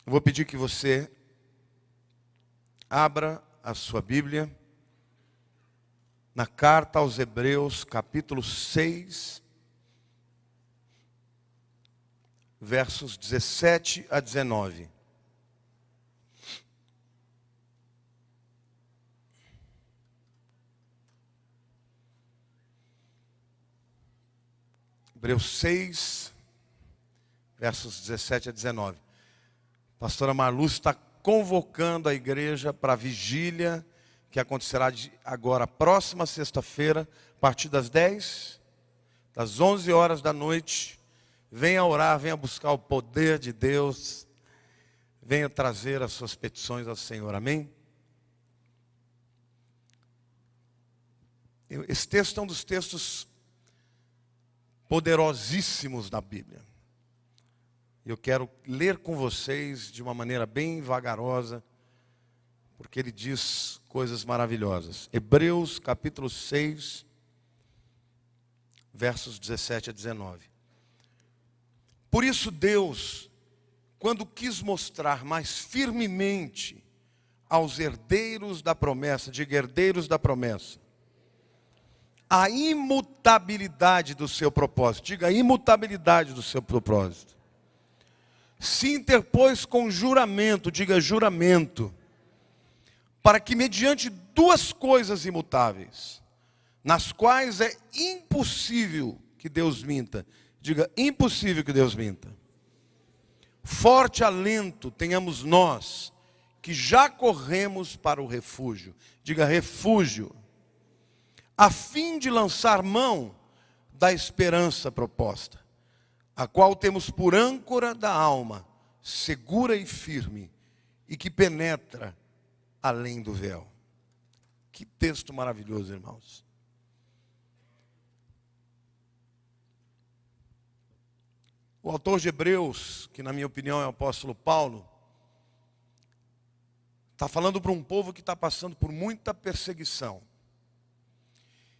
Eu vou pedir que você abra a sua Bíblia na carta aos Hebreus, capítulo 6, versos 17 a 19. Hebreus 6, versos 17 a 19. A pastora Marlu está convocando a igreja para a vigília que acontecerá agora, próxima sexta-feira, a partir das 10, das 11 horas da noite. Venha orar, venha buscar o poder de Deus, venha trazer as suas petições ao Senhor, amém? Esse texto é um dos textos poderosíssimos da Bíblia. Eu quero ler com vocês de uma maneira bem vagarosa, porque ele diz coisas maravilhosas. Hebreus capítulo 6, versos 17 a 19. Por isso Deus, quando quis mostrar mais firmemente aos herdeiros da promessa, diga herdeiros da promessa, a imutabilidade do seu propósito, diga a imutabilidade do seu propósito, se interpôs com juramento, diga juramento, para que mediante duas coisas imutáveis, nas quais é impossível que Deus minta, diga impossível que Deus minta, forte alento tenhamos nós, que já corremos para o refúgio, diga refúgio, a fim de lançar mão da esperança proposta, a qual temos por âncora da alma, segura e firme, e que penetra além do véu. Que texto maravilhoso, irmãos. O autor de Hebreus, que na minha opinião é o apóstolo Paulo, está falando para um povo que está passando por muita perseguição.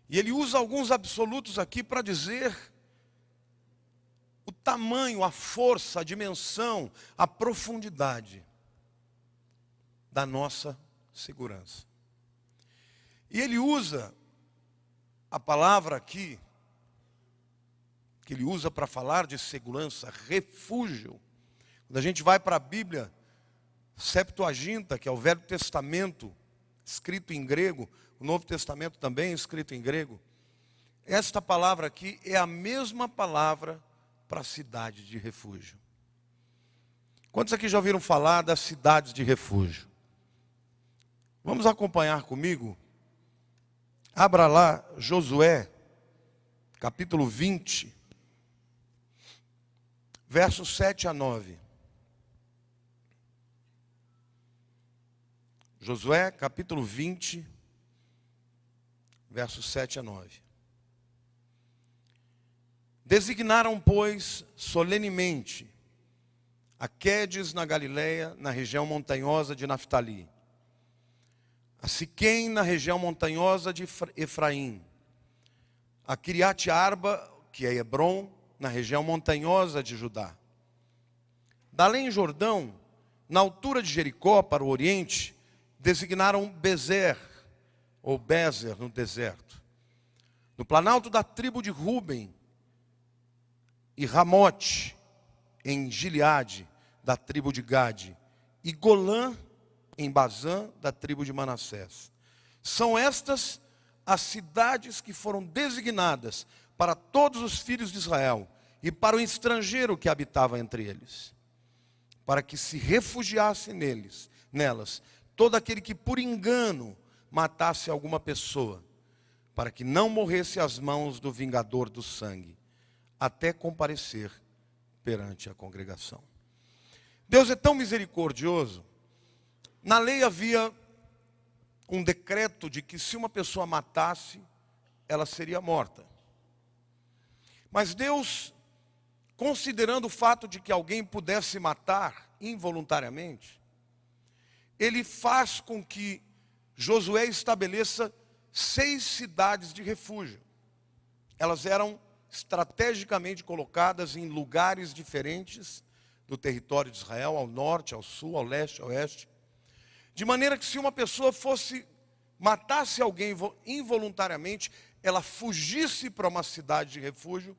E ele usa alguns absolutos aqui para dizer o tamanho, a força, a dimensão, a profundidade da nossa segurança. E ele usa a palavra aqui, que ele usa para falar de segurança, refúgio. Quando a gente vai para a Bíblia, Septuaginta, que é o Velho Testamento, escrito em grego, o Novo Testamento também é escrito em grego, esta palavra aqui é a mesma palavra para a cidade de refúgio. Quantos aqui já ouviram falar das cidades de refúgio? Vamos acompanhar comigo? Abra lá Josué, capítulo 20, versos 7 a 9. Josué, capítulo 20, versos 7 a 9. Designaram, pois, solenemente a Quedes na Galileia, na região montanhosa de Naftali, a Siquém na região montanhosa de Efraim, a Quiriate Arba, que é Hebron, na região montanhosa de Judá. Dalém Jordão, na altura de Jericó, para o oriente, designaram Bezer, ou Bezer, no deserto. No planalto da tribo de Ruben, e Ramote, em Gileade, da tribo de Gade, e Golã, em Bazã, da tribo de Manassés. São estas as cidades que foram designadas para todos os filhos de Israel e para o estrangeiro que habitava entre eles, para que se refugiasse nelas, todo aquele que por engano matasse alguma pessoa, para que não morresse às mãos do vingador do sangue, até comparecer perante a congregação. Deus é tão misericordioso. Na lei havia um decreto de que se uma pessoa matasse, ela seria morta. Mas Deus, considerando o fato de que alguém pudesse matar involuntariamente, Ele faz com que Josué estabeleça 6 cidades de refúgio. Elas eram estrategicamente colocadas em lugares diferentes, do território de Israel, ao norte, ao sul, ao leste, ao oeste. De maneira que se uma pessoa matasse alguém involuntariamente, ela fugisse para uma cidade de refúgio,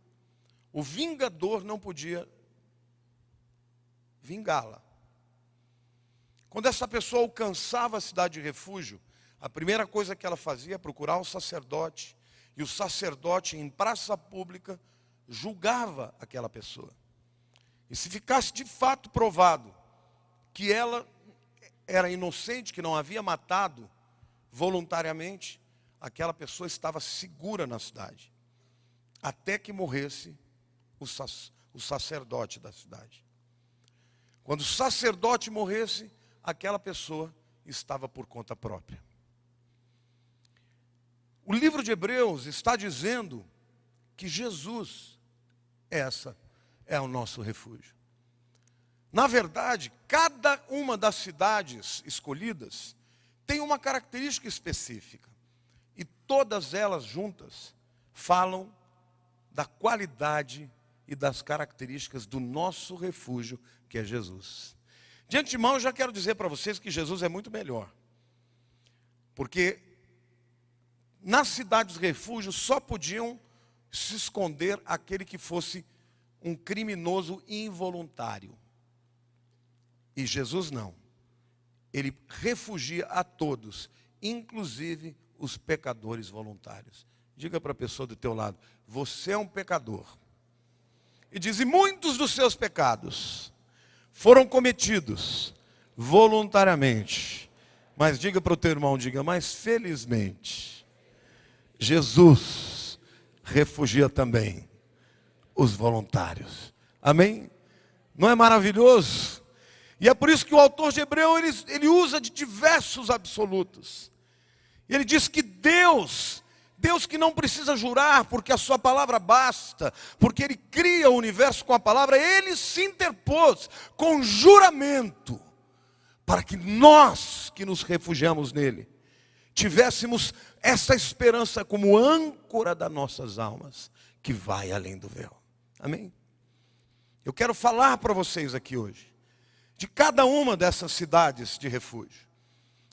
o vingador não podia vingá-la. Quando essa pessoa alcançava a cidade de refúgio, a primeira coisa que ela fazia é procurar o sacerdote, e o sacerdote, em praça pública, julgava aquela pessoa. E se ficasse de fato provado que ela era inocente, que não havia matado voluntariamente, aquela pessoa estava segura na cidade, até que morresse o sacerdote da cidade. Quando o sacerdote morresse, aquela pessoa estava por conta própria. O livro de Hebreus está dizendo que Jesus, essa é o nosso refúgio. Na verdade, cada uma das cidades escolhidas tem uma característica específica. E todas elas juntas falam da qualidade e das características do nosso refúgio, que é Jesus. De antemão, eu já quero dizer para vocês que Jesus é muito melhor. Porque nas cidades refúgio só podiam se esconder aquele que fosse um criminoso involuntário. E Jesus não. Ele refugia a todos, inclusive os pecadores voluntários. Diga para a pessoa do teu lado: você é um pecador. E diz: e muitos dos seus pecados foram cometidos voluntariamente. Mas diga para o teu irmão, diga: mas felizmente, Jesus refugia também os voluntários. Amém? Não é maravilhoso? E é por isso que o autor de Hebreu, ele usa de diversos absolutos. Ele diz que Deus que não precisa jurar, porque a sua palavra basta, porque Ele cria o universo com a palavra, Ele se interpôs com juramento, para que nós que nos refugiamos nele, tivéssemos essa esperança como âncora das nossas almas, que vai além do véu. Amém? Eu quero falar para vocês aqui hoje, de cada uma dessas cidades de refúgio.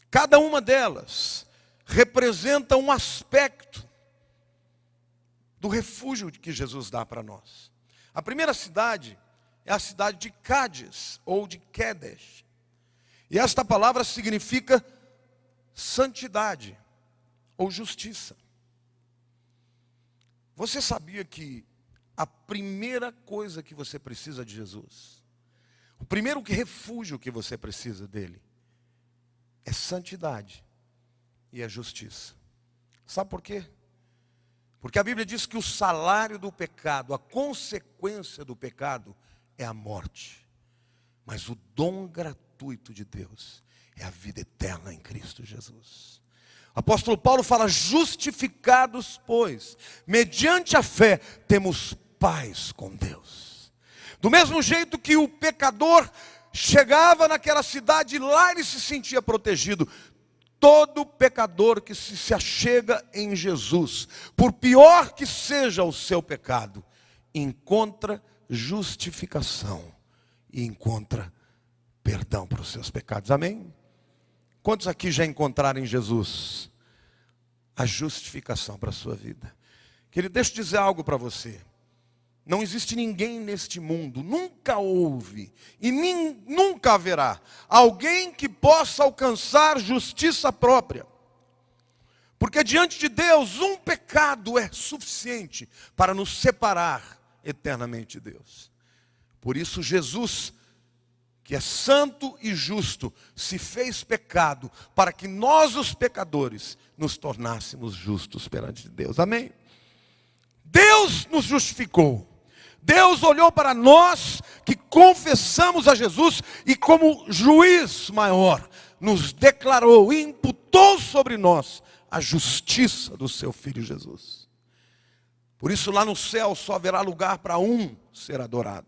Cada uma delas representa um aspecto do refúgio que Jesus dá para nós. A primeira cidade é a cidade de Cádiz, ou de Quedes. E esta palavra significa santidade, ou justiça. Você sabia que a primeira coisa que você precisa de Jesus, o primeiro refúgio que você precisa dele, é santidade e é justiça. Sabe por quê? Porque a Bíblia diz que o salário do pecado, a consequência do pecado, é a morte. Mas o dom gratuito de Deus é a vida eterna em Cristo Jesus. O apóstolo Paulo fala: justificados, pois, mediante a fé, temos paz com Deus. Do mesmo jeito que o pecador chegava naquela cidade e lá ele se sentia protegido, todo pecador que se achega em Jesus, por pior que seja o seu pecado, encontra justificação e encontra perdão para os seus pecados. Amém? Quantos aqui já encontraram em Jesus a justificação para a sua vida? Querido, deixa eu dizer algo para você. Não existe ninguém neste mundo, nunca houve e nunca haverá alguém que possa alcançar justiça própria. Porque diante de Deus, um pecado é suficiente para nos separar eternamente de Deus. Por isso Jesus, que é santo e justo, se fez pecado para que nós, os pecadores, nos tornássemos justos perante Deus. Amém? Deus nos justificou. Deus olhou para nós que confessamos a Jesus e como juiz maior nos declarou e imputou sobre nós a justiça do seu Filho Jesus. Por isso lá no céu só haverá lugar para um ser adorado.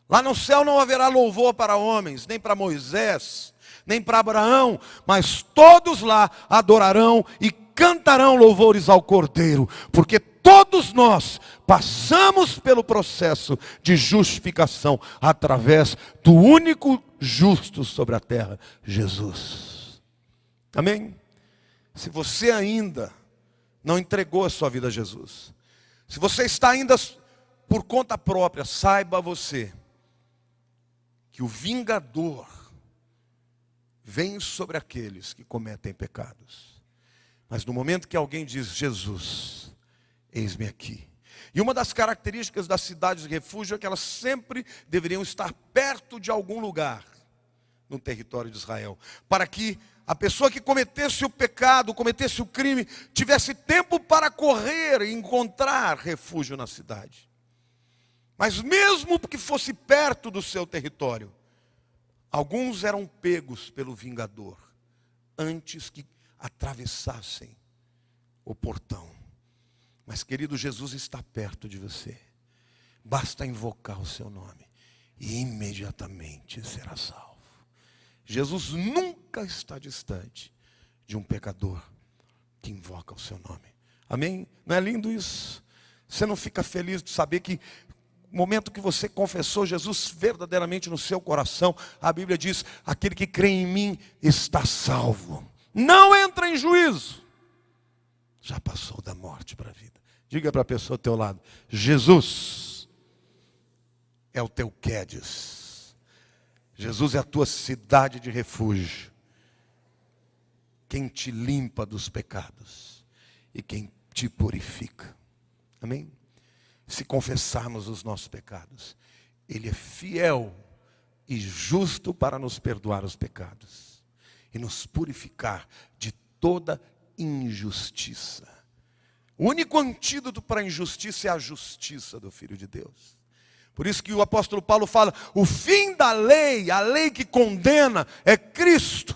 Lá no céu não haverá louvor para homens, nem para Moisés, nem para Abraão, mas todos lá adorarão e cantarão louvores ao Cordeiro, porque todos nós passamos pelo processo de justificação através do único justo sobre a terra, Jesus. Amém? Se você ainda não entregou a sua vida a Jesus, se você está ainda por conta própria, saiba você que o vingador vem sobre aqueles que cometem pecados. Mas no momento que alguém diz, Jesus, eis-me aqui. E uma das características das cidades de refúgio é que elas sempre deveriam estar perto de algum lugar no território de Israel, para que a pessoa que cometesse o pecado, cometesse o crime, tivesse tempo para correr e encontrar refúgio na cidade. Mas mesmo que fosse perto do seu território, alguns eram pegos pelo vingador antes que atravessassem o portão. Mas querido, Jesus está perto de você. Basta invocar o seu nome e imediatamente será salvo. Jesus nunca está distante de um pecador que invoca o seu nome. Amém? Não é lindo isso? Você não fica feliz de saber que no momento que você confessou Jesus verdadeiramente no seu coração, a Bíblia diz, aquele que crê em mim está salvo. Não entra em juízo. Já passou da morte para a vida. Diga para a pessoa ao teu lado, Jesus é o teu Quédes. Jesus é a tua cidade de refúgio. Quem te limpa dos pecados e quem te purifica. Amém? Se confessarmos os nossos pecados, Ele é fiel e justo para nos perdoar os pecados e nos purificar de toda injustiça. O único antídoto para a injustiça é a justiça do Filho de Deus. Por isso que o apóstolo Paulo fala, o fim da lei, a lei que condena, é Cristo.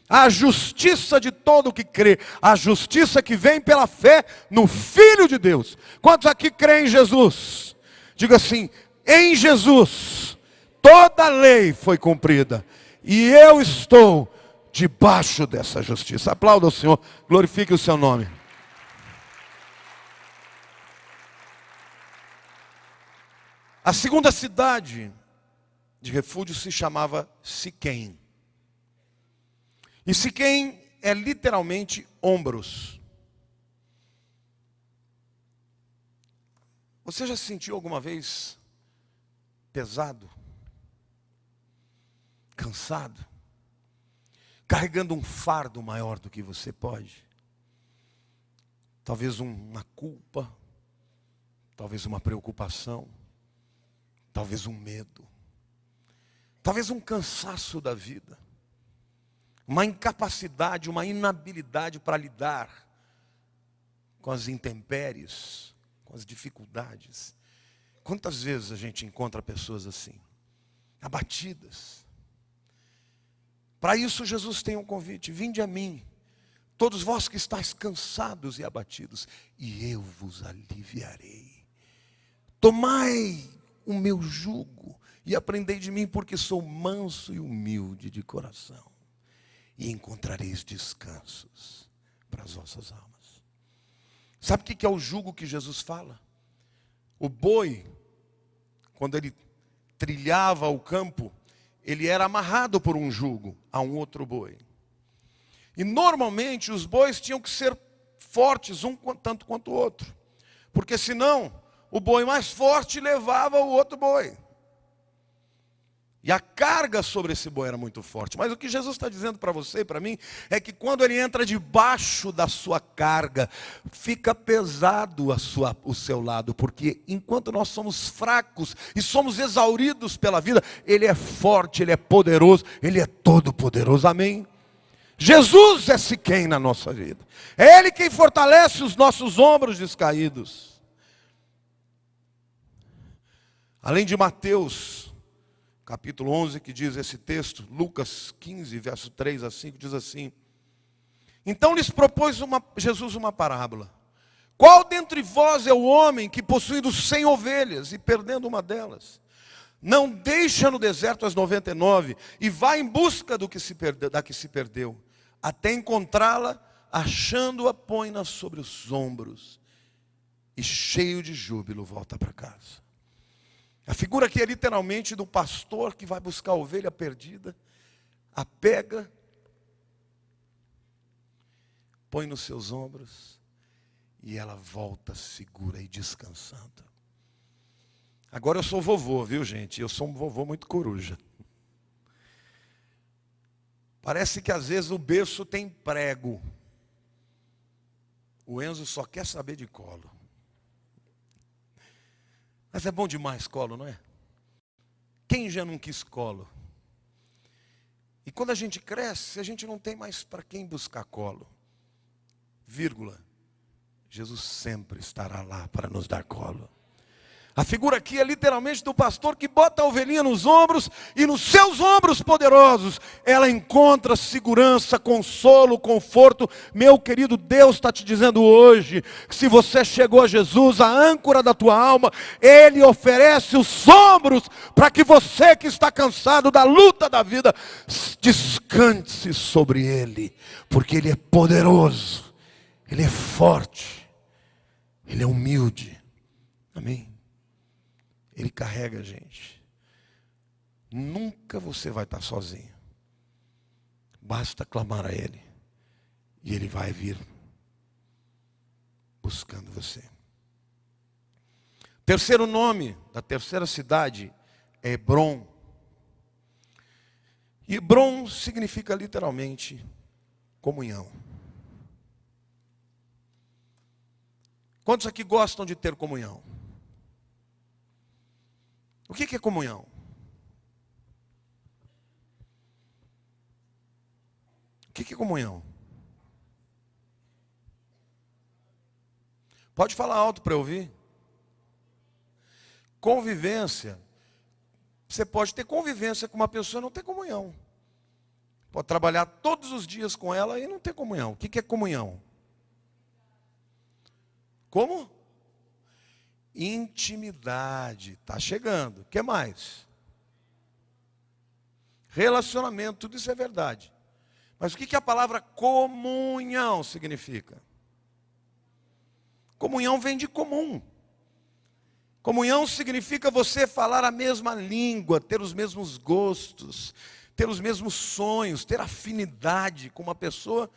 A justiça de todo o que crê, a justiça que vem pela fé no Filho de Deus. Quantos aqui creem em Jesus? Diga assim, em Jesus, toda a lei foi cumprida, e eu estou debaixo dessa justiça. Aplauda o Senhor, glorifique o seu nome. A segunda cidade de refúgio se chamava Siquém. E Siquém é literalmente ombros. Você já se sentiu alguma vez pesado? Cansado? Carregando um fardo maior do que você pode? Talvez uma culpa, talvez uma preocupação, talvez um medo, talvez um cansaço da vida. Uma incapacidade, uma inabilidade para lidar com as intempéries, com as dificuldades. Quantas vezes a gente encontra pessoas assim, abatidas? Para isso Jesus tem um convite, vinde a mim, todos vós que estáis cansados e abatidos, e eu vos aliviarei. Tomai o meu jugo e aprendei de mim, porque sou manso e humilde de coração. E encontrareis descansos para as vossas almas. Sabe o que é o jugo que Jesus fala? O boi, quando ele trilhava o campo, ele era amarrado por um jugo a um outro boi. E normalmente os bois tinham que ser fortes, um tanto quanto o outro. Porque senão, o boi mais forte levava o outro boi. E a carga sobre esse boi era muito forte. Mas o que Jesus está dizendo para você e para mim é que quando ele entra debaixo da sua carga, fica pesado o seu lado. Porque enquanto nós somos fracos e somos exauridos pela vida, ele é forte, ele é poderoso, ele é todo poderoso. Amém? Jesus é Siquém na nossa vida. É Ele quem fortalece os nossos ombros descaídos. Além de Mateus capítulo 11, que diz esse texto, Lucas 15, verso 3 a 5, diz assim: então lhes propôs Jesus uma parábola. Qual dentre vós é o homem que, possuindo 100 ovelhas e perdendo uma delas, não deixa no deserto as 99 e vai em busca da que se perdeu, até encontrá-la? achando-a, põe-na sobre os ombros e cheio de júbilo volta para casa. A figura aqui é literalmente do pastor que vai buscar a ovelha perdida, a pega, põe nos seus ombros e ela volta segura e descansando. Agora eu sou vovô, viu gente? Eu sou um vovô muito coruja. Parece que às vezes o berço tem prego. O Enzo só quer saber de colo. Mas é bom demais colo, não é? Quem já não quis colo? E quando a gente cresce, a gente não tem mais para quem buscar colo. Vírgula. Jesus sempre estará lá para nos dar colo. A figura aqui é literalmente do pastor que bota a ovelhinha nos ombros e nos seus ombros poderosos ela encontra segurança, consolo, conforto. Meu querido, Deus está te dizendo hoje que se você chegou a Jesus, a âncora da tua alma, Ele oferece os ombros para que você que está cansado da luta da vida, descanse sobre Ele, porque Ele é poderoso, Ele é forte, Ele é humilde. Amém? Ele carrega a gente. Nunca você vai estar sozinho. Basta clamar a Ele. E Ele vai vir buscando você. Terceiro nome da terceira cidade é Hebrom. Hebrom significa literalmente comunhão. Quantos aqui gostam de ter comunhão? O que é comunhão? O que é comunhão? Pode falar alto para eu ouvir. Convivência. Você pode ter convivência com uma pessoa e não ter comunhão. Pode trabalhar todos os dias com ela e não ter comunhão. O que é comunhão? Como? Intimidade, está chegando. O que mais? Relacionamento, tudo isso é verdade. Mas o que a palavra comunhão significa? Comunhão vem de comum. Comunhão significa você falar a mesma língua, ter os mesmos gostos, ter os mesmos sonhos, ter afinidade com uma pessoa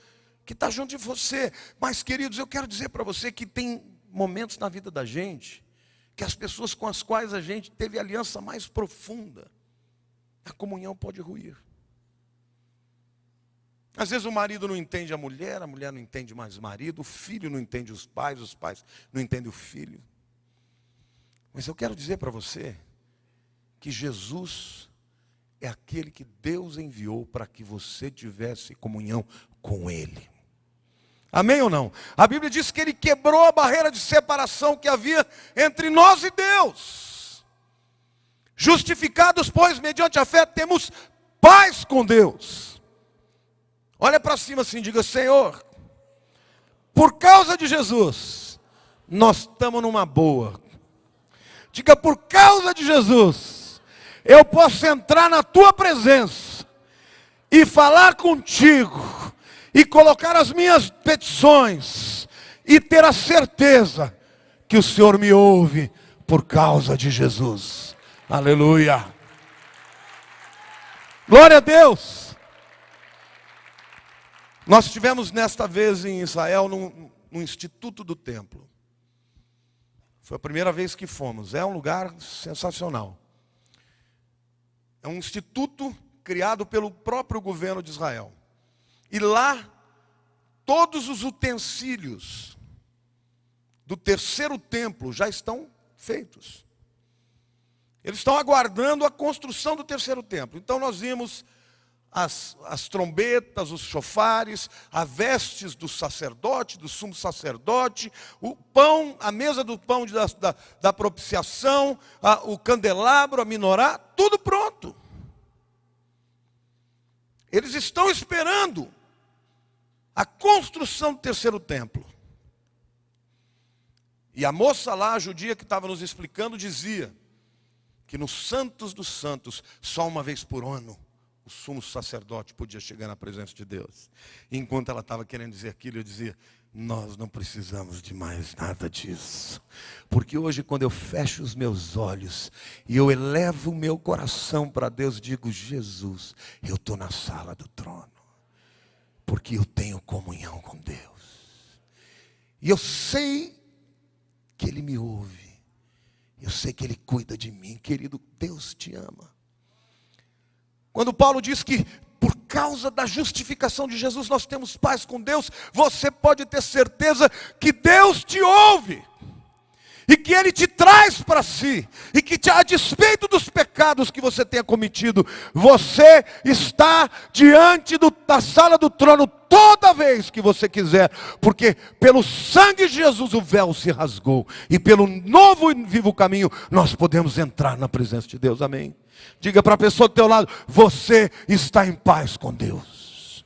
que está junto de você. Mas, queridos, eu quero dizer para você que tem momentos na vida da gente que as pessoas com as quais a gente teve aliança mais profunda, a comunhão pode ruir. Às vezes o marido não entende a mulher não entende mais o marido, o filho não entende os pais não entendem o filho. Mas eu quero dizer para você que Jesus é aquele que Deus enviou para que você tivesse comunhão com Ele. Amém ou não? A Bíblia diz que Ele quebrou a barreira de separação que havia entre nós e Deus. Justificados, pois, mediante a fé, temos paz com Deus. Olha para cima assim, diga: Senhor, por causa de Jesus, nós estamos numa boa. Diga: por causa de Jesus, eu posso entrar na tua presença e falar contigo, e colocar as minhas petições, e ter a certeza que o Senhor me ouve por causa de Jesus. Aleluia. Glória a Deus. Nós estivemos nesta vez em Israel, no Instituto do Templo. Foi a primeira vez que fomos. É um lugar sensacional. É um instituto criado pelo próprio governo de Israel. E lá, todos os utensílios do terceiro templo já estão feitos. Eles estão aguardando a construção do terceiro templo. Então nós vimos as trombetas, os chofares, as vestes do sacerdote, do sumo sacerdote, o pão, a mesa do pão da propiciação, o candelabro, a minorá, tudo pronto. Eles estão esperando a construção do terceiro templo. E a moça lá, a judia que estava nos explicando, dizia que nos Santos dos Santos, só uma vez por ano, o sumo sacerdote podia chegar na presença de Deus. E enquanto ela estava querendo dizer aquilo, eu dizia: nós não precisamos de mais nada disso. Porque hoje, quando eu fecho os meus olhos e eu elevo o meu coração para Deus, digo: Jesus, eu estou na sala do trono. Porque eu tenho comunhão com Deus. E eu sei que Ele me ouve. Eu sei que Ele cuida de mim. Querido, Deus te ama. Quando Paulo diz que por causa da justificação de Jesus nós temos paz com Deus, você pode ter certeza que Deus te ouve. E que Ele te traz para si. E que a despeito dos pecados que você tenha cometido, você está diante da sala do trono toda vez que você quiser. Porque pelo sangue de Jesus o véu se rasgou. E pelo novo e vivo caminho nós podemos entrar na presença de Deus. Amém? Diga para a pessoa do teu lado: você está em paz com Deus.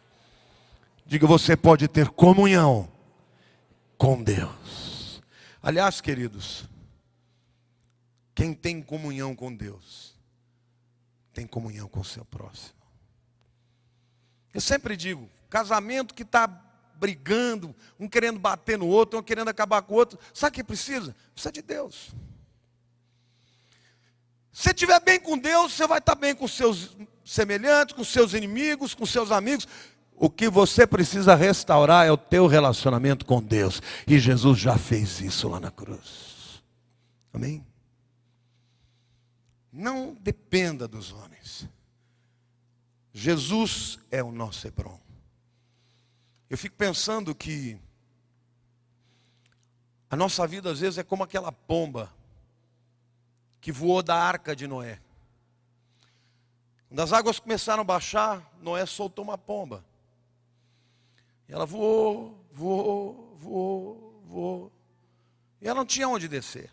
Diga: você pode ter comunhão com Deus. Aliás, queridos, quem tem comunhão com Deus, tem comunhão com o seu próximo. Eu sempre digo, casamento que está brigando, um querendo bater no outro, um querendo acabar com o outro, sabe o que precisa? Precisa de Deus. Se você estiver bem com Deus, você vai estar bem com seus semelhantes, com seus inimigos, com seus amigos. O que você precisa restaurar é o teu relacionamento com Deus. E Jesus já fez isso lá na cruz. Amém? Não dependa dos homens. Jesus é o nosso Hebrom. Eu fico pensando que a nossa vida às vezes é como aquela pomba que voou da arca de Noé. Quando as águas começaram a baixar, Noé soltou uma pomba. E ela voou, voou, voou, voou. E ela não tinha onde descer.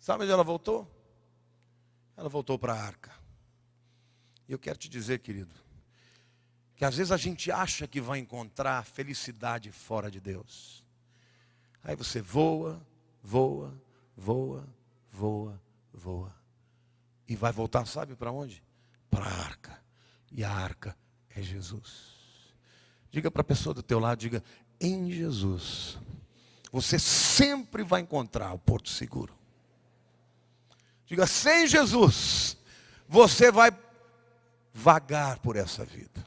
Sabe onde ela voltou? Ela voltou para a arca. E eu quero te dizer, querido, que às vezes a gente acha que vai encontrar felicidade fora de Deus. Aí você voa, voa, voa, voa, voa. E vai voltar, sabe para onde? Para a arca. E a arca é Jesus. Diga para a pessoa do teu lado, diga: em Jesus, você sempre vai encontrar o porto seguro. Diga: sem Jesus, você vai vagar por essa vida.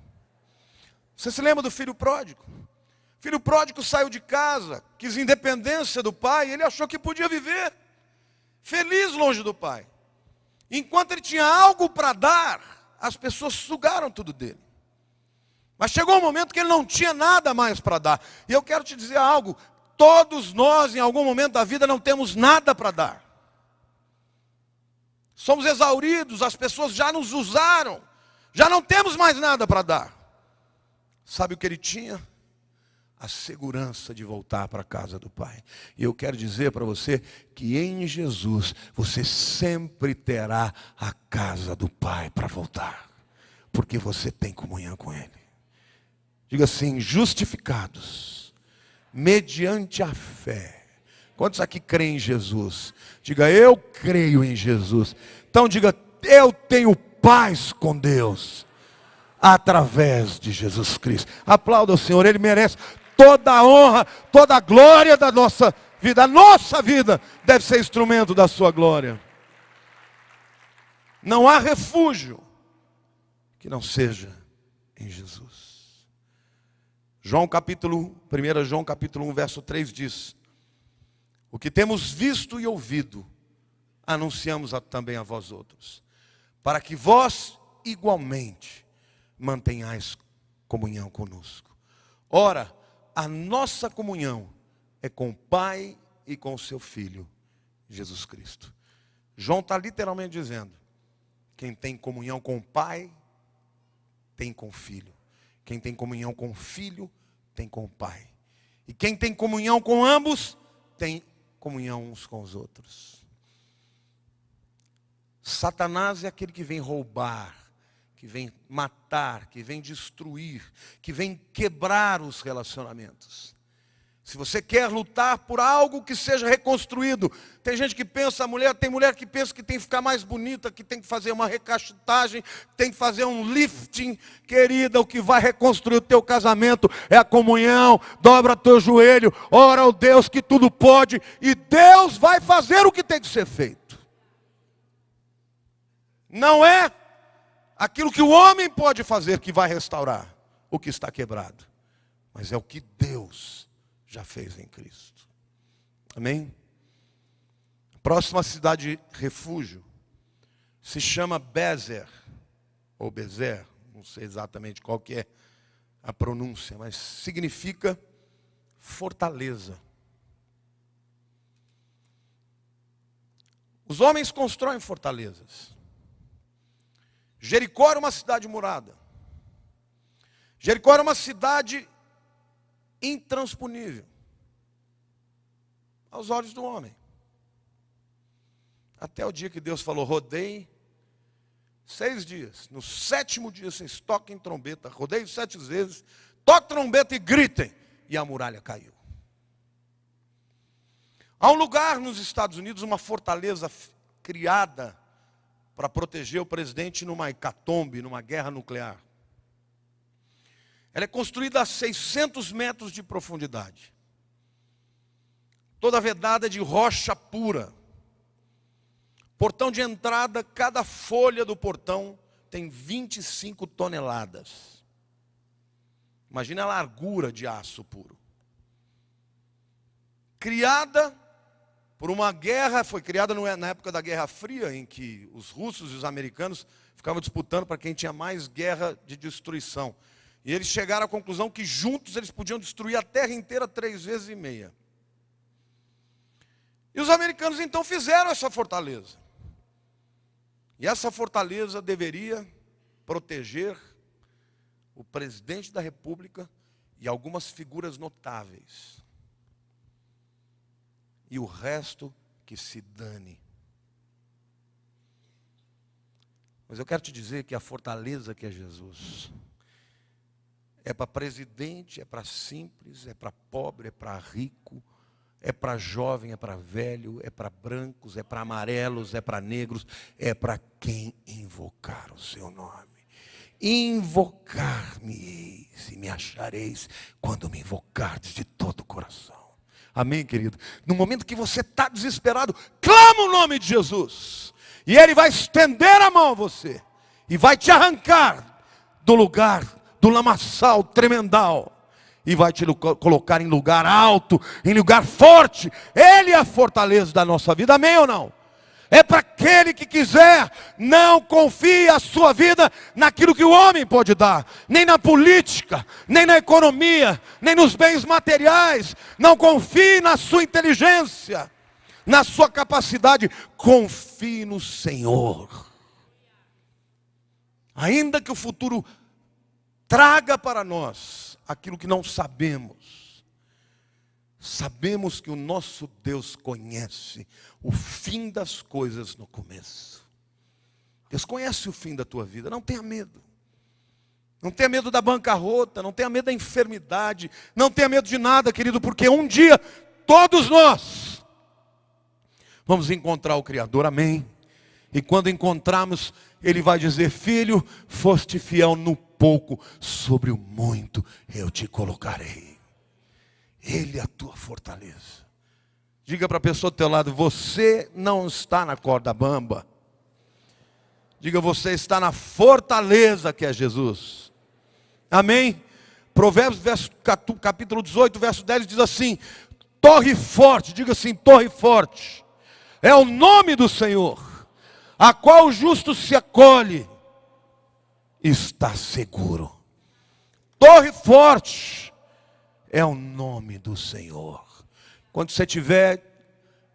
Você se lembra do filho pródigo? O filho pródigo saiu de casa, quis independência do pai, ele achou que podia viver feliz longe do pai. Enquanto ele tinha algo para dar, as pessoas sugaram tudo dele. Mas chegou um momento que ele não tinha nada mais para dar. E eu quero te dizer algo: todos nós em algum momento da vida não temos nada para dar. Somos exauridos, as pessoas já nos usaram, já não temos mais nada para dar. Sabe o que ele tinha? A segurança de voltar para a casa do Pai. E eu quero dizer para você que em Jesus você sempre terá a casa do Pai para voltar. Porque você tem comunhão com Ele. Diga assim: justificados mediante a fé. Quantos aqui creem em Jesus? Diga: eu creio em Jesus. Então diga: eu tenho paz com Deus através de Jesus Cristo. Aplauda o Senhor, Ele merece toda a honra, toda a glória da nossa vida. A nossa vida deve ser instrumento da sua glória. Não há refúgio que não seja em Jesus. 1 João capítulo 1, verso 3 diz: o que temos visto e ouvido, anunciamos também a vós outros, para que vós igualmente mantenhais comunhão conosco. Ora, a nossa comunhão é com o Pai e com o seu Filho, Jesus Cristo. João está literalmente dizendo: quem tem comunhão com o Pai, tem com o Filho. Quem tem comunhão com o Filho, tem com o Pai. E quem tem comunhão com ambos, tem comunhão uns com os outros. Satanás é aquele que vem roubar, que vem matar, que vem destruir, que vem quebrar os relacionamentos. Se você quer lutar por algo que seja reconstruído, tem gente que pensa, tem mulher que pensa que tem que ficar mais bonita, que tem que fazer uma recastagem, tem que fazer um lifting. Querida, o que vai reconstruir o teu casamento é a comunhão. Dobra teu joelho, ora ao Deus que tudo pode, e Deus vai fazer o que tem que ser feito. Não é aquilo que o homem pode fazer que vai restaurar o que está quebrado, mas é o que Deus já fez em Cristo. Amém? Próxima cidade refúgio se chama Bezer, ou Bezer, não sei exatamente qual que é a pronúncia, mas significa fortaleza. Os homens constroem fortalezas. Jericó era uma cidade murada. Jericó era uma cidade intransponível aos olhos do homem. Até o dia que Deus falou, rodeie 6 dias. No 7º dia vocês toquem trombeta. Rodeiem 7 vezes, toquem trombeta e gritem. E a muralha caiu. Há um lugar nos Estados Unidos, uma fortaleza criada para proteger o presidente numa hecatombe, numa guerra nuclear. Ela é construída a 600 metros de profundidade. Toda vedada de rocha pura. Portão de entrada, cada folha do portão tem 25 toneladas. Imagina a largura de aço puro. Criada por uma guerra, foi criada na época da Guerra Fria, em que os russos e os americanos ficavam disputando para quem tinha mais guerra de destruição. E eles chegaram à conclusão que juntos eles podiam destruir a terra inteira 3 vezes e meia. E os americanos então fizeram essa fortaleza. E essa fortaleza deveria proteger o presidente da República e algumas figuras notáveis. E o resto que se dane. Mas eu quero te dizer que a fortaleza que é Jesus é para presidente, é para simples, é para pobre, é para rico, é para jovem, é para velho, é para brancos, é para amarelos, é para negros, é para quem invocar o seu nome. Invocar-me-eis e me achareis quando me invocardes de todo o coração. Amém, querido? No momento que você está desesperado, clama o nome de Jesus. E Ele vai estender a mão a você. E vai te arrancar do lugar, do lamaçal tremendal. E vai te colocar em lugar alto, em lugar forte. Ele é a fortaleza da nossa vida, amém ou não? É para aquele que quiser. Não confie a sua vida naquilo que o homem pode dar. Nem na política, nem na economia, nem nos bens materiais. Não confie na sua inteligência, na sua capacidade. Confie no Senhor. Ainda que o futuro traga para nós aquilo que não sabemos, sabemos que o nosso Deus conhece o fim das coisas no começo. Deus conhece o fim da tua vida, não tenha medo. Não tenha medo da bancarrota, não tenha medo da enfermidade, não tenha medo de nada, querido, porque um dia todos nós vamos encontrar o Criador, amém? E quando encontrarmos, Ele vai dizer, filho, foste fiel no pouco, sobre o muito eu te colocarei. Ele é a tua fortaleza. Diga para a pessoa do teu lado, você não está na corda bamba. Diga, você está na fortaleza que é Jesus. Amém? Provérbios capítulo 18, verso 10 diz assim, torre forte, diga assim, torre forte, é o nome do Senhor, a qual o justo se acolhe, está seguro. Torre forte é o nome do Senhor. Quando você estiver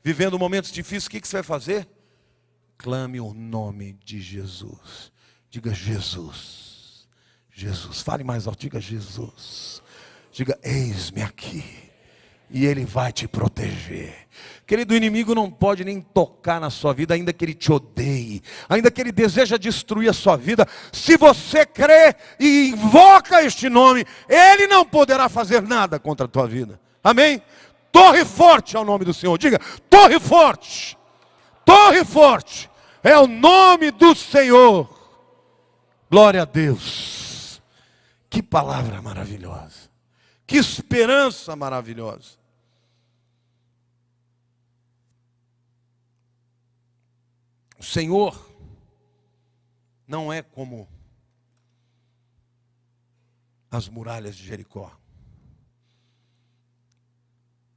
vivendo momentos difíceis, o que você vai fazer? Clame o nome de Jesus. Diga Jesus. Jesus. Fale mais alto. Diga Jesus. Diga eis-me aqui. E Ele vai te proteger. Querido, o inimigo não pode nem tocar na sua vida, ainda que ele te odeie, ainda que ele deseja destruir a sua vida. Se você crê e invoca este nome, ele não poderá fazer nada contra a tua vida. Amém? Torre forte é o nome do Senhor. Diga, torre forte. Torre forte é o nome do Senhor. Glória a Deus. Que palavra maravilhosa. Que esperança maravilhosa. O Senhor não é como as muralhas de Jericó.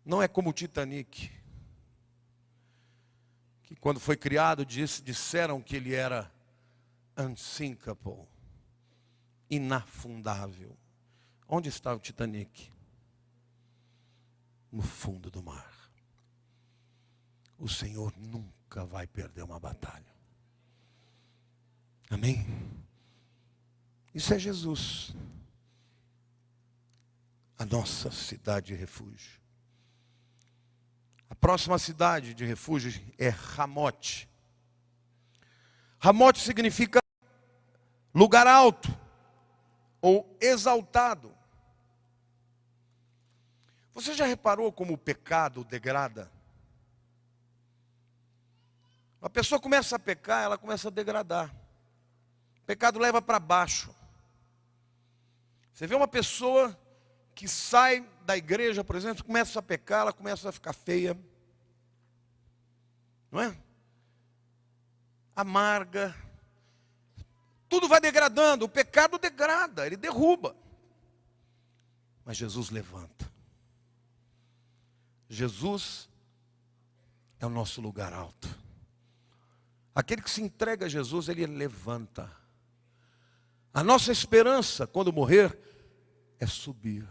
Não é como o Titanic, que quando foi criado disseram que ele era unsinkable, inafundável. Onde está o Titanic? No fundo do mar. O Senhor nunca vai perder uma batalha. Amém? Isso é Jesus. A nossa cidade de refúgio. A próxima cidade de refúgio é Ramote. Ramote significa lugar alto ou exaltado. Você já reparou como o pecado degrada? Uma pessoa começa a pecar, ela começa a degradar. O pecado leva para baixo. Você vê uma pessoa que sai da igreja, por exemplo, começa a pecar, ela começa a ficar feia. Não é? Amarga. Tudo vai degradando. O pecado degrada, ele derruba. Mas Jesus levanta. Jesus é o nosso lugar alto. Aquele que se entrega a Jesus, ele levanta. A nossa esperança, quando morrer, é subir.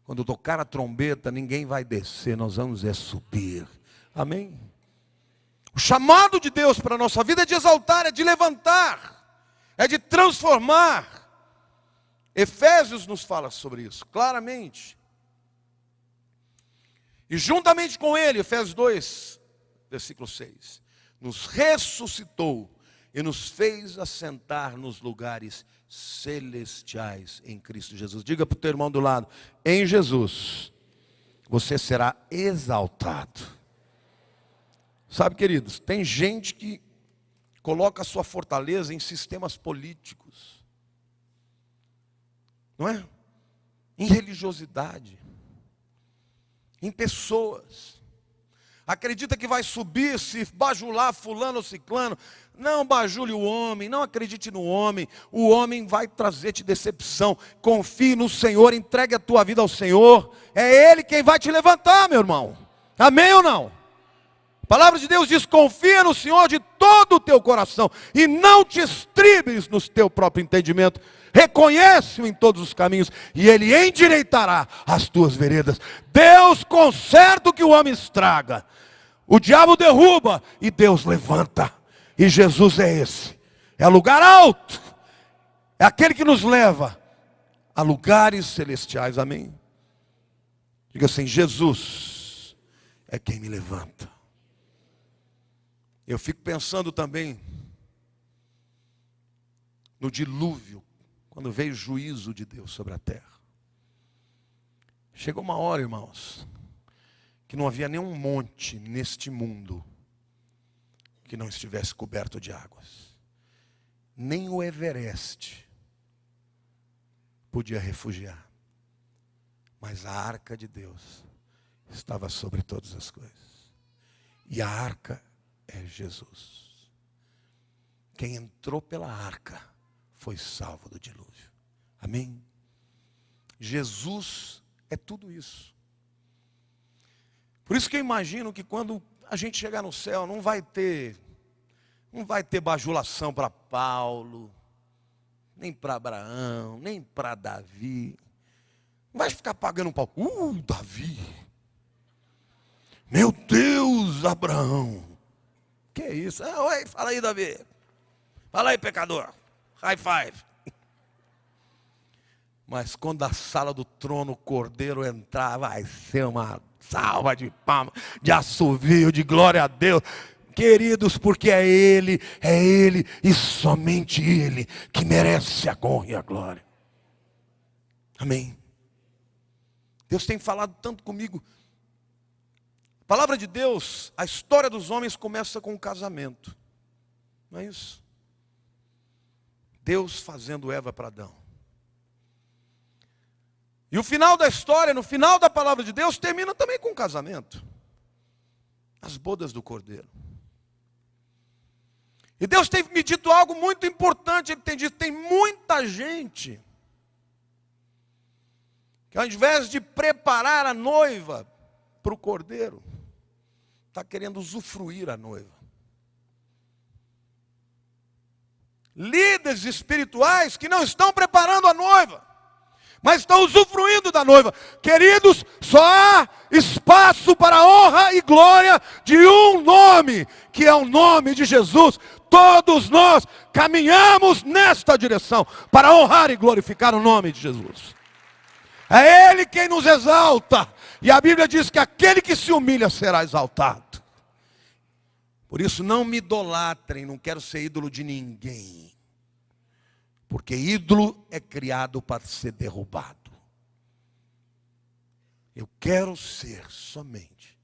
Quando tocar a trombeta, ninguém vai descer, nós vamos subir. Amém? O chamado de Deus para a nossa vida é de exaltar, é de levantar, é de transformar. Efésios nos fala sobre isso, claramente. E juntamente com ele, Efésios 2, versículo 6, nos ressuscitou e nos fez assentar nos lugares celestiais em Cristo Jesus. Diga para o teu irmão do lado, em Jesus, você será exaltado. Sabe, queridos, tem gente que coloca a sua fortaleza em sistemas políticos, não é? Em religiosidade, em pessoas. Acredita que vai subir se bajular fulano ou ciclano. Não bajule o homem, não acredite no homem. O homem vai trazer-te decepção. Confie no Senhor, entregue a tua vida ao Senhor. É Ele quem vai te levantar, meu irmão. Amém ou não? A palavra de Deus diz, confia no Senhor de todo o teu coração. E não te estribes no teu próprio entendimento. Reconhece-o em todos os caminhos e Ele endireitará as tuas veredas. Deus conserta o que o homem estraga. O diabo derruba e Deus levanta. E Jesus é esse. É lugar alto. É aquele que nos leva a lugares celestiais. Amém? Diga assim, Jesus é quem me levanta. Eu fico pensando também no dilúvio, quando veio o juízo de Deus sobre a terra. Chegou uma hora, irmãos, que não havia nenhum monte neste mundo que não estivesse coberto de águas. Nem o Everest podia refugiar. Mas a arca de Deus estava sobre todas as coisas. E a arca é Jesus. Quem entrou pela arca foi salvo do dilúvio. Amém? Jesus é tudo isso. Por isso que eu imagino que quando a gente chegar no céu, não vai ter bajulação para Paulo, nem para Abraão, nem para Davi. Não vai ficar pagando um pau. Davi. Meu Deus, Abraão. Que é isso? Oi, fala aí, Davi. Fala aí, pecador. High five. Mas quando a sala do trono o cordeiro entrar, vai ser uma salva de palmas, de assovio, de glória a Deus. Queridos, porque é Ele e somente Ele que merece a honra e a glória. Amém? Deus tem falado tanto comigo. A palavra de Deus, a história dos homens começa com o casamento. Não é isso? Deus fazendo Eva para Adão. E o final da história, no final da palavra de Deus, termina também com o casamento. As bodas do Cordeiro. E Deus tem me dito algo muito importante. Ele tem dito, tem muita gente que ao invés de preparar a noiva para o Cordeiro, está querendo usufruir a noiva. Líderes espirituais que não estão preparando a noiva, mas estão usufruindo da noiva. Queridos, só há espaço para a honra e glória de um nome, que é o nome de Jesus. Todos nós caminhamos nesta direção, para honrar e glorificar o nome de Jesus. É Ele quem nos exalta, e a Bíblia diz que aquele que se humilha será exaltado. Por isso não me idolatrem, não quero ser ídolo de ninguém. Porque ídolo é criado para ser derrubado. Eu quero ser somente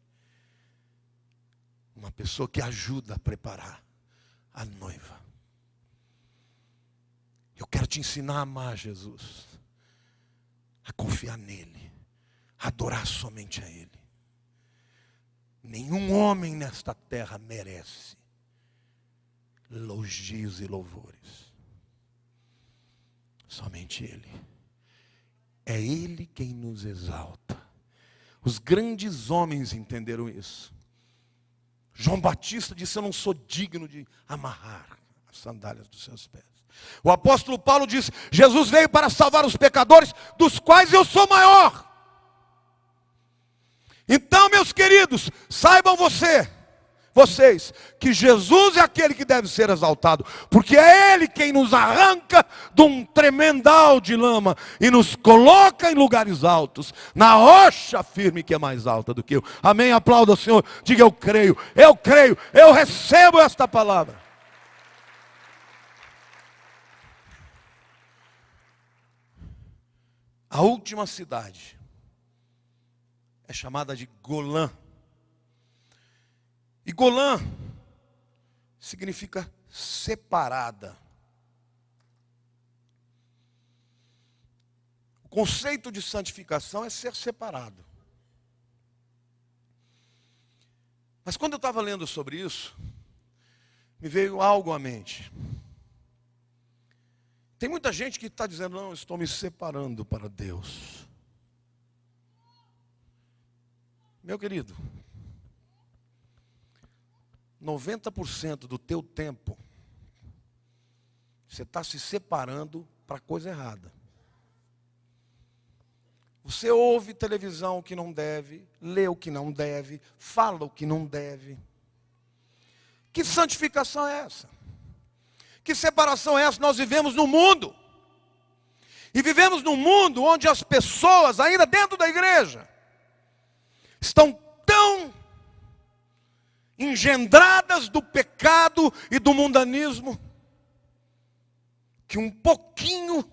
uma pessoa que ajuda a preparar a noiva. Eu quero te ensinar a amar Jesus, a confiar nele, a adorar somente a Ele. Nenhum homem nesta terra merece elogios e louvores. Somente Ele. É Ele quem nos exalta. Os grandes homens entenderam isso. João Batista disse, eu não sou digno de amarrar as sandálias dos seus pés. O apóstolo Paulo disse, Jesus veio para salvar os pecadores, dos quais eu sou maior. Então, meus queridos, saibam vocês, que Jesus é aquele que deve ser exaltado, porque é Ele quem nos arranca de um tremendal de lama e nos coloca em lugares altos, na rocha firme que é mais alta do que eu. Amém? Aplauda o Senhor, diga eu creio, eu recebo esta palavra. A última cidade é chamada de Golã. E Golã significa separada. O conceito de santificação é ser separado. Mas quando eu estava lendo sobre isso, me veio algo à mente. Tem muita gente que está dizendo, não, eu estou me separando para Deus. Meu querido, 90% do teu tempo, você está se separando para coisa errada. Você ouve televisão o que não deve, lê o que não deve, fala o que não deve. Que santificação é essa? Que separação é essa? Nós vivemos no mundo. E vivemos num mundo onde as pessoas, ainda dentro da igreja, estão tão engendradas do pecado e do mundanismo, que um pouquinho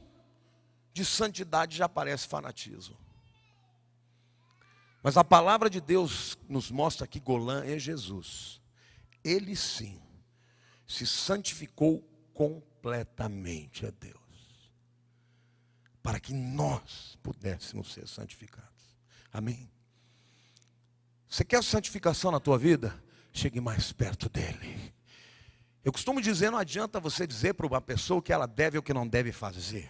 de santidade já parece fanatismo. Mas a palavra de Deus nos mostra que Golã é Jesus. Ele sim se santificou completamente a Deus, para que nós pudéssemos ser santificados. Amém? Você quer santificação na tua vida? Chegue mais perto dele. Eu costumo dizer, não adianta você dizer para uma pessoa o que ela deve ou o que não deve fazer.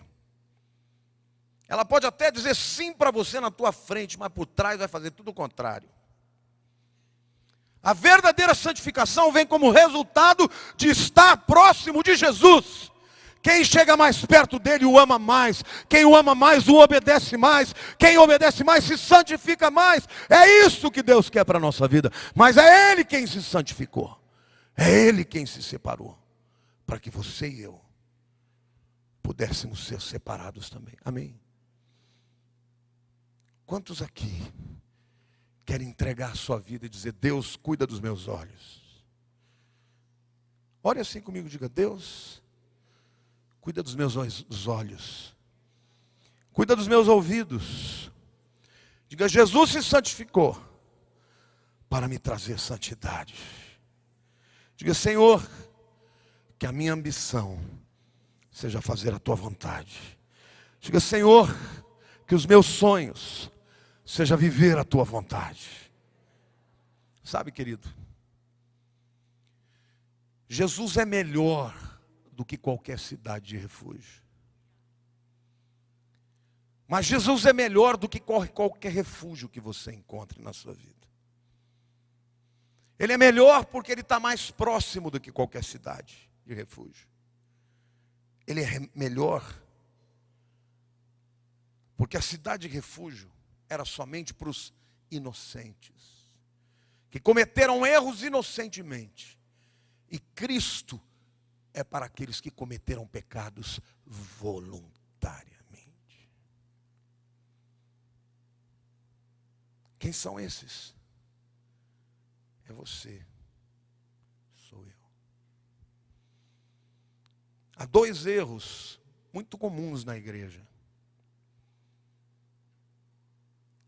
Ela pode até dizer sim para você na tua frente, mas por trás vai fazer tudo o contrário. A verdadeira santificação vem como resultado de estar próximo de Jesus. Quem chega mais perto dele o ama mais. Quem o ama mais o obedece mais. Quem obedece mais se santifica mais. É isso que Deus quer para a nossa vida. Mas é Ele quem se santificou. É Ele quem se separou. Para que você e eu pudéssemos ser separados também. Amém? Quantos aqui querem entregar a sua vida e dizer, Deus, cuida dos meus olhos? Ore assim comigo, diga, Deus, cuida dos meus olhos, cuida dos meus ouvidos, Diga: Jesus se santificou para me trazer santidade. Diga: Senhor, que a minha ambição seja fazer a tua vontade. Diga: Senhor, que os meus sonhos seja viver a tua vontade. Sabe, querido, Jesus é melhor do que qualquer cidade de refúgio. Mas Jesus é melhor do que qualquer refúgio que você encontre na sua vida. Ele é melhor porque Ele está mais próximo do que qualquer cidade de refúgio. Ele é melhor porque a cidade de refúgio era somente para os inocentes, que cometeram erros inocentemente. E Cristo é para aqueles que cometeram pecados voluntariamente. Quem são esses? É você, sou eu. Há dois erros muito comuns na igreja,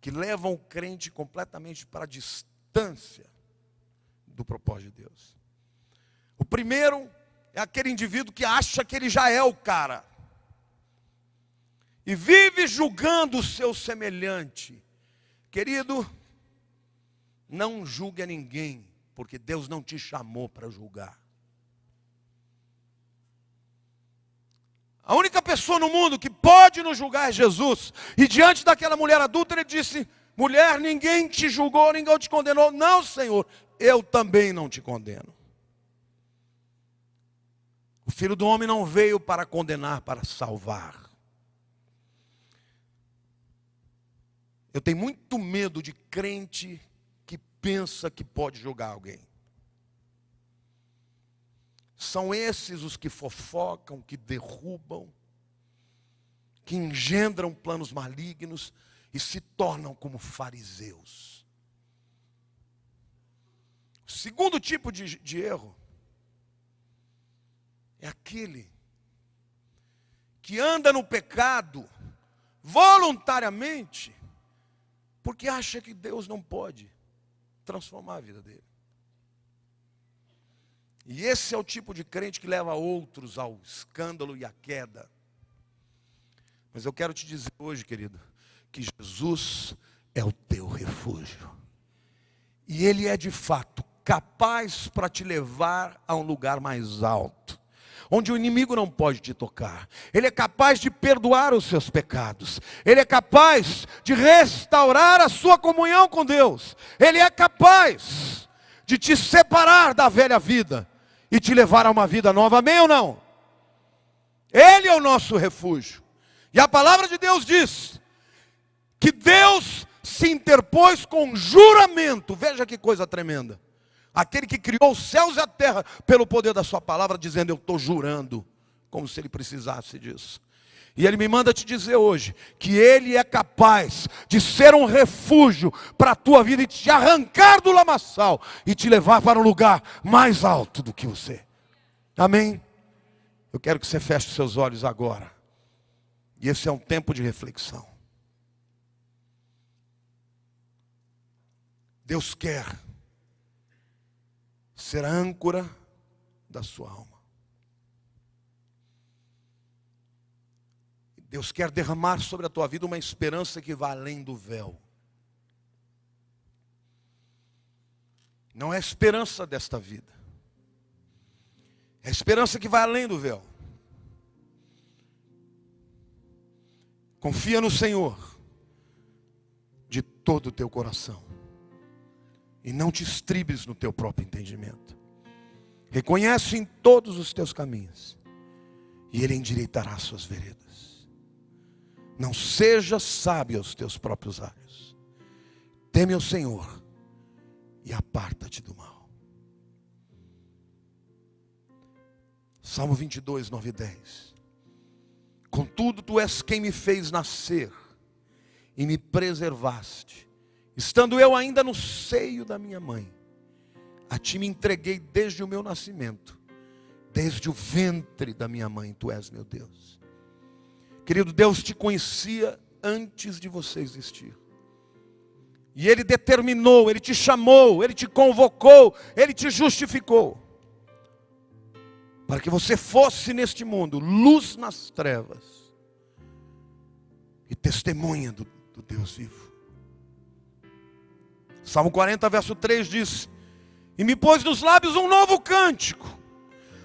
que levam o crente completamente para a distância do propósito de Deus. O primeiro é aquele indivíduo que acha que ele já é o cara, e vive julgando o seu semelhante. Querido, não julgue a ninguém, porque Deus não te chamou para julgar. A única pessoa no mundo que pode nos julgar é Jesus. E diante daquela mulher adúltera, ele disse: mulher, ninguém te julgou, ninguém te condenou. Não, Senhor, eu também não te condeno. O Filho do Homem não veio para condenar, para salvar. Eu tenho muito medo de crente que pensa que pode julgar alguém. São esses os que fofocam, que derrubam, que engendram planos malignos e se tornam como fariseus. O segundo tipo de erro é aquele que anda no pecado voluntariamente, porque acha que Deus não pode transformar a vida dele. E esse é o tipo de crente que leva outros ao escândalo e à queda. Mas eu quero te dizer hoje, querido, que Jesus é o teu refúgio. E Ele é de fato capaz para te levar a um lugar mais alto, onde o inimigo não pode te tocar. Ele é capaz de perdoar os seus pecados. Ele é capaz de restaurar a sua comunhão com Deus. Ele é capaz de te separar da velha vida e te levar a uma vida nova. Amém ou não? Ele é o nosso refúgio. E a palavra de Deus diz que Deus se interpôs com juramento. Veja que coisa tremenda. Aquele que criou os céus e a terra pelo poder da sua palavra, dizendo: eu estou jurando, como se ele precisasse disso. E ele me manda te dizer hoje que ele é capaz de ser um refúgio para a tua vida e te arrancar do lamaçal e te levar para um lugar mais alto do que você. Amém? Eu quero que você feche os seus olhos agora. E esse é um tempo de reflexão. Deus quer ser a âncora da sua alma. Deus quer derramar sobre a tua vida uma esperança que vai além do véu. Não é a esperança desta vida. É a esperança que vai além do véu. Confia no Senhor de todo o teu coração. E não te estribes no teu próprio entendimento. Reconhece em todos os teus caminhos, e Ele endireitará as suas veredas. Não seja sábio aos teus próprios olhos. Teme ao Senhor e aparta-te do mal. Salmo 22, 9 e 10. Contudo, tu és quem me fez nascer e me preservaste, estando eu ainda no seio da minha mãe. A ti me entreguei desde o meu nascimento, desde o ventre da minha mãe, tu és meu Deus. Querido, Deus te conhecia antes de você existir. E Ele determinou, Ele te chamou, Ele te convocou, Ele te justificou. Para que você fosse neste mundo luz nas trevas e testemunha do Deus vivo. Salmo 40, verso 3 diz: e me pôs nos lábios um novo cântico,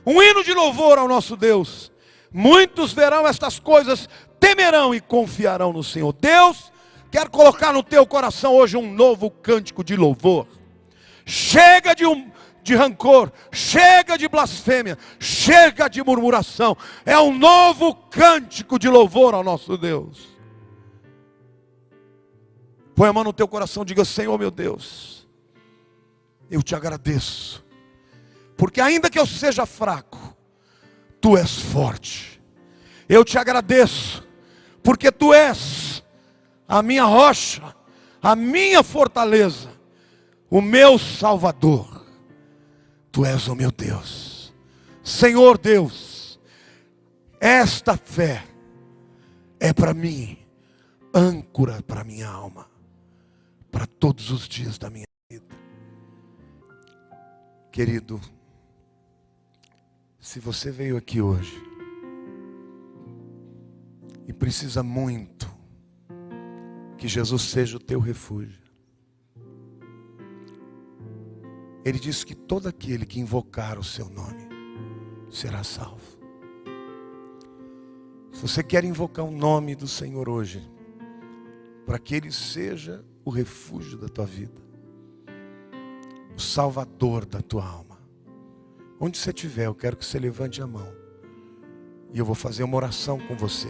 um hino de louvor ao nosso Deus. Muitos verão estas coisas, temerão e confiarão no Senhor. Deus quer colocar no teu coração hoje um novo cântico de louvor. Chega de rancor, chega de blasfêmia, chega de murmuração. É um novo cântico de louvor ao nosso Deus. Põe a mão no teu coração e diga: Senhor meu Deus, eu te agradeço, porque ainda que eu seja fraco, Tu és forte. Eu te agradeço, porque Tu és a minha rocha, a minha fortaleza, o meu Salvador. Tu és o meu Deus. Senhor Deus, esta fé é para mim âncora para minha alma, para todos os dias da minha vida. Querido, se você veio aqui hoje e precisa muito que Jesus seja o teu refúgio, Ele diz que todo aquele que invocar o seu nome será salvo. Se você quer invocar o nome do Senhor hoje, para que Ele seja o refúgio da tua vida, o Salvador da tua alma, onde você estiver, eu quero que você levante a mão e eu vou fazer uma oração com você.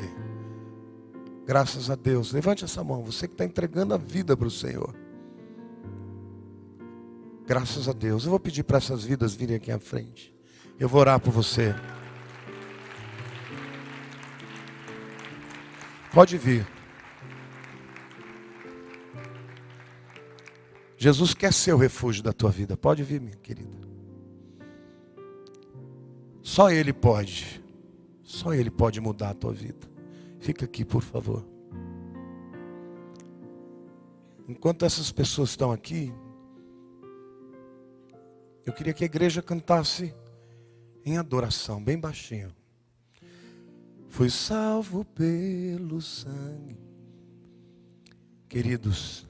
Graças a Deus, levante essa mão, você que está entregando a vida para o Senhor. Graças a Deus, eu vou pedir para essas vidas virem aqui à frente. Eu vou orar por você. Pode vir. Jesus quer ser o refúgio da tua vida. Pode vir, minha querida. Só Ele pode. Só Ele pode mudar a tua vida. Fica aqui, por favor. Enquanto essas pessoas estão aqui, eu queria que a igreja cantasse em adoração, bem baixinho. Fui salvo pelo sangue. Queridos,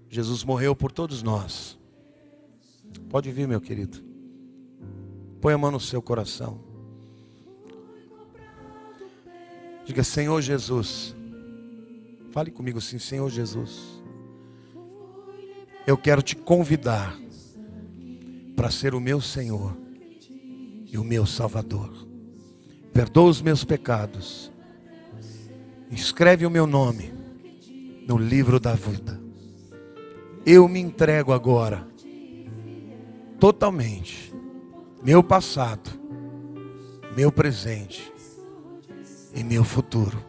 Jesus morreu por todos nós. Pode vir, meu querido. Põe a mão no seu coração. Diga: Senhor Jesus. Fale comigo assim: Senhor Jesus, eu quero te convidar para ser o meu Senhor e o meu Salvador. Perdoa os meus pecados. Escreve o meu nome no livro da vida. Eu me entrego agora totalmente, meu passado, meu presente e meu futuro,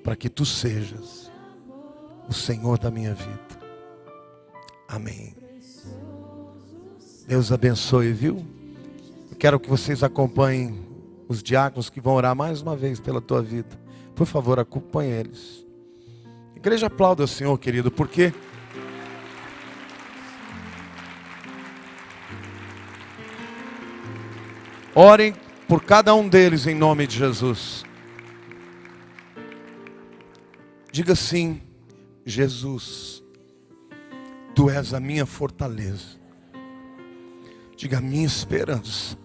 para que Tu sejas o Senhor da minha vida. Amém. Deus abençoe, viu? Eu quero que vocês acompanhem os diáconos que vão orar mais uma vez pela tua vida. Por favor, acompanhe eles. A igreja aplauda o Senhor, querido, porque orem por cada um deles em nome de Jesus. Diga assim: Jesus, Tu és a minha fortaleza. Diga: a minha esperança,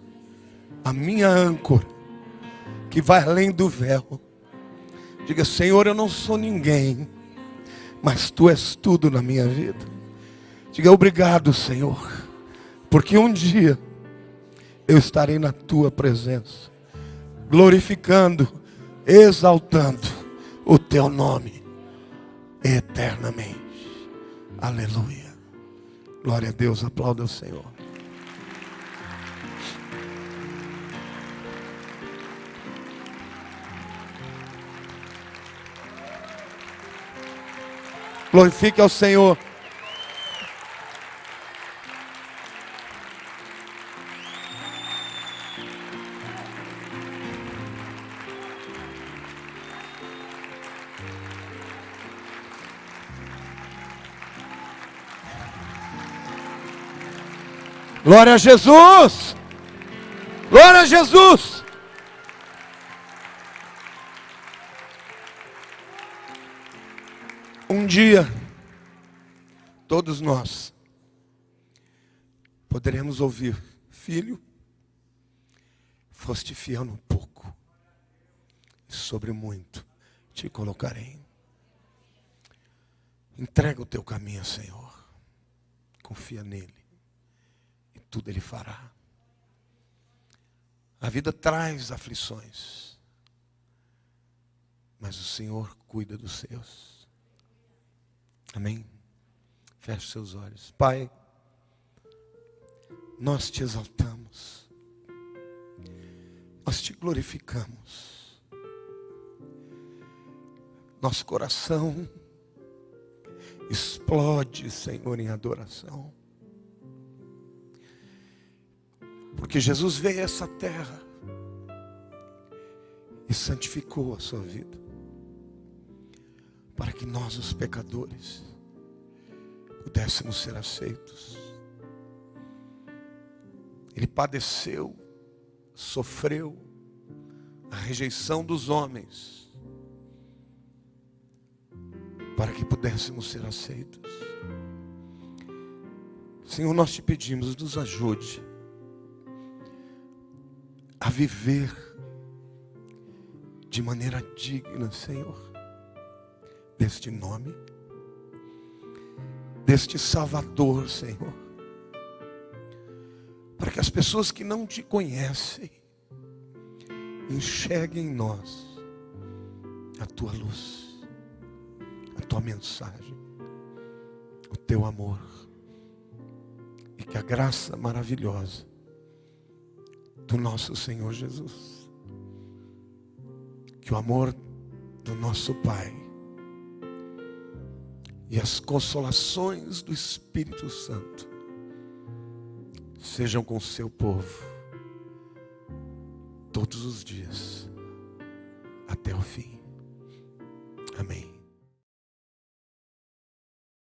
a minha âncora, que vai além do véu. Diga: Senhor, eu não sou ninguém, mas Tu és tudo na minha vida. Diga: obrigado, Senhor, porque um dia eu estarei na Tua presença, glorificando, exaltando o Teu nome eternamente. Aleluia. Glória a Deus, aplauda o Senhor. Glorifique ao Senhor. Glória a Jesus! Glória a Jesus! Um dia, todos nós poderemos ouvir: filho, foste fiel no pouco, e sobre muito te colocarei. Entrega o teu caminho ao Senhor, confia nele, e tudo ele fará. A vida traz aflições, mas o Senhor cuida dos seus. Amém? Feche seus olhos. Pai, nós te exaltamos, nós te glorificamos. Nosso coração explode, Senhor, em adoração. Porque Jesus veio a essa terra e santificou a sua vida, para que nós, os pecadores, pudéssemos ser aceitos. Ele padeceu, sofreu a rejeição dos homens, para que pudéssemos ser aceitos. Senhor, nós te pedimos, nos ajude a viver de maneira digna, Senhor, deste nome, deste Salvador, Senhor, para que as pessoas que não te conhecem enxerguem em nós a tua luz, a tua mensagem, o teu amor, e que a graça maravilhosa do nosso Senhor Jesus, que o amor do nosso Pai e as consolações do Espírito Santo sejam com o seu povo todos os dias até o fim.